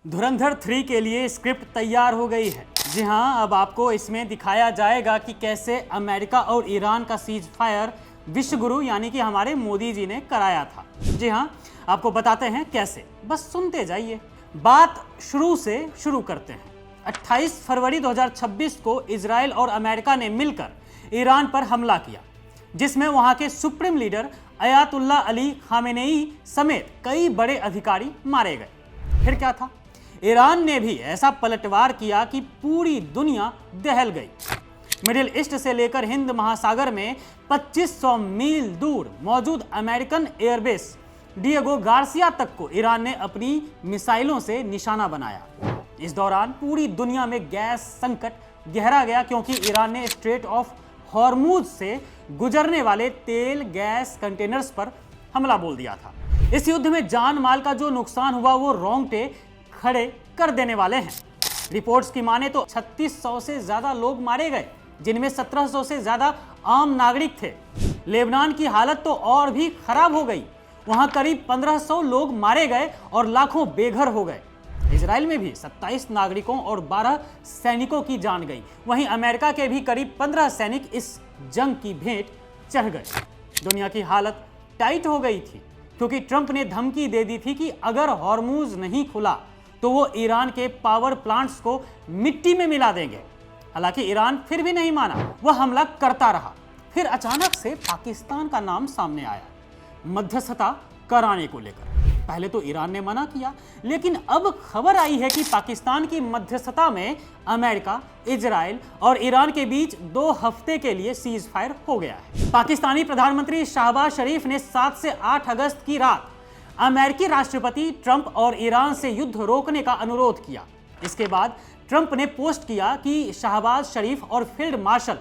धुरंधर 3 के लिए स्क्रिप्ट तैयार हो गई है। जी हाँ, अब आपको इसमें दिखाया जाएगा कि कैसे अमेरिका और ईरान का सीज फायर विश्वगुरु यानी कि हमारे मोदी जी ने कराया था। जी हाँ, आपको बताते हैं कैसे, बस सुनते जाइए। बात शुरू से शुरू करते हैं। 28 फरवरी 2026 को इजराइल और अमेरिका ने मिलकर ईरान पर हमला किया, जिसमें वहां के supreme leader Ayatollah Ali Khamenei समेत कई बड़े अधिकारी मारे गए। फिर क्या था? ईरान ने भी ऐसा पलटवार किया कि पूरी दुनिया दहल गई। मिडिल ईस्ट से लेकर हिंद महासागर में 2500 मील दूर मौजूद अमेरिकन एयरबेस डिएगो गार्सिया तक को ईरान ने अपनी मिसाइलों से निशाना बनाया। इस दौरान पूरी दुनिया में गैस संकट गहरा गया, क्योंकि ईरान ने स्ट्रेट ऑफ हॉर्मुज से गुजरने वाले तेल गैस कंटेनर्स पर हमला बोल दिया था। इस युद्ध में जान माल का जो नुकसान हुआ वो रोंगटे खड़े कर देने वाले हैं। रिपोर्ट्स की माने तो 3600 से ज्यादा लोग मारे गए, जिनमें 1700 से ज्यादा आम नागरिक थे। लेबनान की हालत तो और भी खराब हो गई, वहां करीब 1500 लोग मारे गए और लाखों बेघर हो गए। इजराइल में भी 27 नागरिकों और 12 सैनिकों की जान गई। वहीं अमेरिका के भी करीब 15 सैनिक इस जंग की भेंट चढ़ गए। दुनिया की हालत टाइट हो गई थी, क्योंकि ट्रंप ने धमकी दे दी थी कि अगर हॉर्मुज नहीं खुला तो वो ईरान के पावर प्लांट्स को मिट्टी में मिला देंगे। हालांकि ईरान फिर भी नहीं माना, वह हमला करता रहा। फिर अचानक से पाकिस्तान का नाम सामने आया मध्यस्थता कराने को लेकर। पहले तो ईरान ने मना किया, लेकिन अब खबर आई है कि पाकिस्तान की मध्यस्थता में अमेरिका, इजराइल और ईरान के बीच 2 हफ्ते के लिए सीज फायर हो गया है। पाकिस्तानी प्रधानमंत्री शहबाज शरीफ ने 7 से 8 अगस्त की रात अमेरिकी राष्ट्रपति ट्रंप और ईरान से युद्ध रोकने का अनुरोध किया। इसके बाद ट्रंप ने पोस्ट किया कि शहबाज शरीफ और फील्ड मार्शल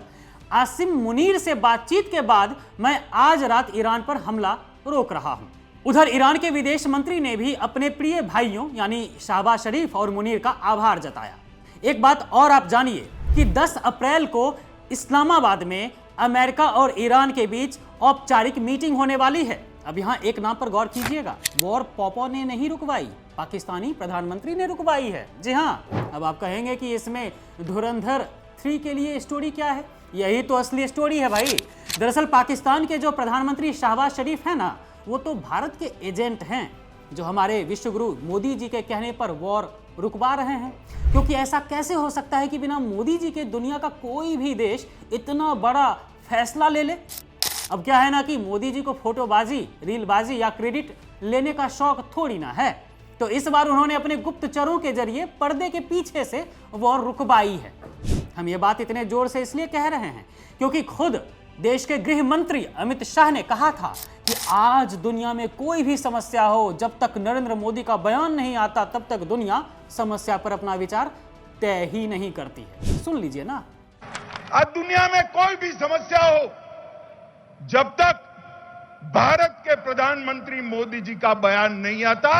आसिम मुनीर से बातचीत के बाद मैं आज रात ईरान पर हमला रोक रहा हूं। उधर ईरान के विदेश मंत्री ने भी अपने प्रिय भाइयों यानी शहबाज शरीफ और मुनीर का आभार जताया। एक बात और आप जानिए कि 10 अप्रैल को इस्लामाबाद में अमेरिका और ईरान के बीच औपचारिक मीटिंग होने वाली है। अब यहाँ एक नाम पर गौर कीजिएगा, वॉर पॉपो ने नहीं रुकवाई, पाकिस्तानी प्रधानमंत्री ने रुकवाई है। जी हाँ, अब आप कहेंगे कि इसमें धुरंधर 3 के लिए स्टोरी क्या है? यही तो असली स्टोरी है भाई। दरअसल पाकिस्तान के जो प्रधानमंत्री शहबाज शरीफ है ना, वो तो भारत के एजेंट हैं, जो हमारे विश्वगुरु मोदी जी के कहने पर वॉर रुकवा रहे हैं। क्योंकि ऐसा कैसे हो सकता है कि बिना मोदी जी के दुनिया का कोई भी देश इतना बड़ा फैसला ले ले? अब क्या है ना कि मोदी जी को फोटोबाजी, रीलबाजी या क्रेडिट लेने का शौक थोड़ी ना है, तो इस बार उन्होंने अपने गुप्तचरों के जरिए पर्दे के पीछे से वॉर रुकवाई है। हम ये बात इतने जोर से इसलिए कह रहे हैं क्योंकि खुद देश के गृह मंत्री अमित शाह ने कहा था कि आज दुनिया में कोई भी समस्या हो, जब तक नरेंद्र मोदी का बयान नहीं आता तब तक दुनिया समस्या पर अपना विचार तय ही नहीं करती है। सुन लीजिए ना। आज दुनिया में कोई भी समस्या हो, जब तक भारत के प्रधानमंत्री मोदी जी का बयान नहीं आता,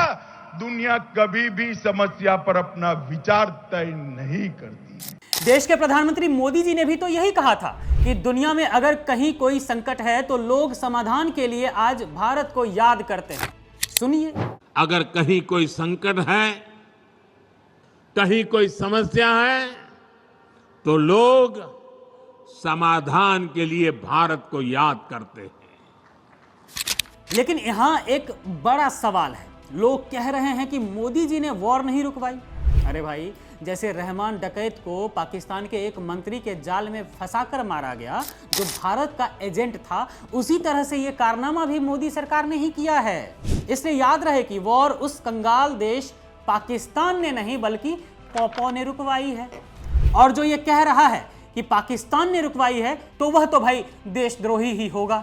दुनिया कभी भी समस्या पर अपना विचार तय नहीं करती। देश के प्रधानमंत्री मोदी जी ने भी तो यही कहा था कि दुनिया में अगर कहीं कोई संकट है तो लोग समाधान के लिए आज भारत को याद करते हैं। सुनिए। अगर कहीं कोई संकट है, कहीं कोई समस्या है, तो लोग समाधान के लिए भारत को याद करते हैं। लेकिन यहां एक बड़ा सवाल है। लोग कह रहे हैं कि मोदी जी ने वॉर नहीं रुकवाई। अरे भाई, जैसे रहमान डकैत को पाकिस्तान के एक मंत्री के जाल में फंसाकर मारा गया, जो भारत का एजेंट था, उसी तरह से यह कारनामा भी मोदी सरकार ने ही किया है। इसलिए याद रहे कि वॉर उस कंगाल देश पाकिस्तान ने नहीं बल्कि पॉपो ने रुकवाई है। और जो ये कह रहा है कि पाकिस्तान ने रुकवाई है, तो वह तो भाई देशद्रोही ही होगा।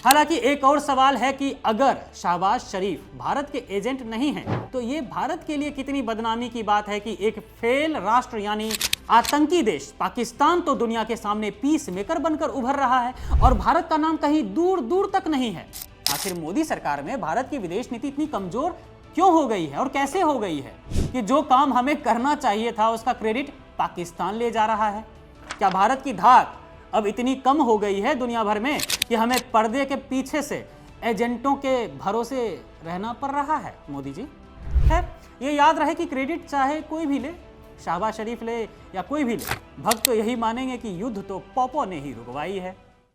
हालांकि एक और सवाल है कि अगर शहबाज शरीफ भारत के एजेंट नहीं हैं, तो ये भारत के लिए कितनी बदनामी की बात है कि एक फेल राष्ट्र यानी आतंकी देश पाकिस्तान तो दुनिया के सामने पीस मेकर बनकर उभर रहा है और भारत का नाम कहीं दूर दूर तक नहीं है। आखिर मोदी सरकार में भारत की विदेश नीति इतनी कमजोर क्यों हो गई है और कैसे हो गई है कि जो काम हमें करना चाहिए था उसका क्रेडिट पाकिस्तान ले जा रहा है? क्या भारत की धाक अब इतनी कम हो गई है दुनिया भर में कि हमें पर्दे के पीछे से एजेंटों के भरोसे रहना पड़ रहा है? मोदी जी, खैर ये याद रहे कि क्रेडिट चाहे कोई भी ले, शहबाज शरीफ ले या कोई भी ले, भक्त तो यही मानेंगे कि युद्ध तो पॉपो ने ही रुकवाई है।